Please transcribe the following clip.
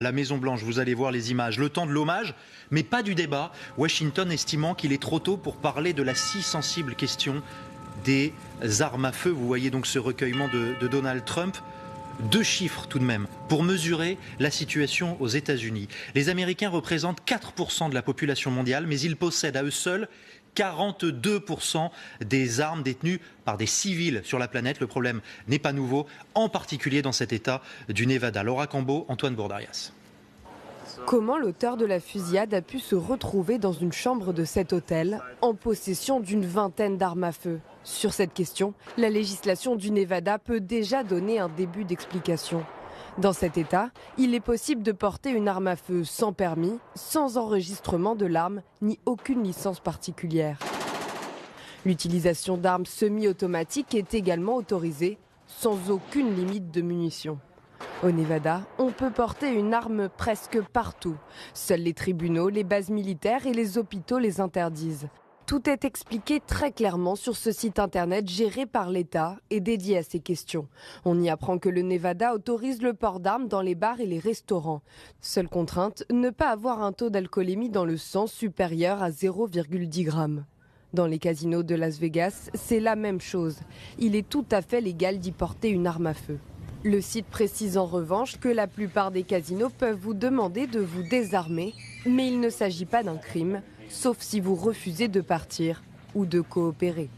La Maison-Blanche, vous allez voir les images, le temps de l'hommage, mais pas du débat. Washington estimant qu'il est trop tôt pour parler de la si sensible question des armes à feu. Vous voyez donc ce recueillement de Donald Trump. 2 chiffres tout de même pour mesurer la situation aux États-Unis. Les Américains représentent 4% de la population mondiale, mais ils possèdent à eux seuls 42% des armes détenues par des civils sur la planète. Le problème n'est pas nouveau, en particulier dans cet État du Nevada. Laura Cambeau, Antoine Bourdarias. Comment l'auteur de la fusillade a pu se retrouver dans une chambre de cet hôtel en possession d'une vingtaine d'armes à feu? Sur cette question, la législation du Nevada peut déjà donner un début d'explication. Dans cet État, il est possible de porter une arme à feu sans permis, sans enregistrement de l'arme, ni aucune licence particulière. L'utilisation d'armes semi-automatiques est également autorisée, sans aucune limite de munitions. Au Nevada, on peut porter une arme presque partout. Seuls les tribunaux, les bases militaires et les hôpitaux les interdisent. Tout est expliqué très clairement sur ce site internet géré par l'État et dédié à ces questions. On y apprend que le Nevada autorise le port d'armes dans les bars et les restaurants. Seule contrainte, ne pas avoir un taux d'alcoolémie dans le sang supérieur à 0,10 g. Dans les casinos de Las Vegas, c'est la même chose. Il est tout à fait légal d'y porter une arme à feu. Le site précise en revanche que la plupart des casinos peuvent vous demander de vous désarmer, mais il ne s'agit pas d'un crime, sauf si vous refusez de partir ou de coopérer.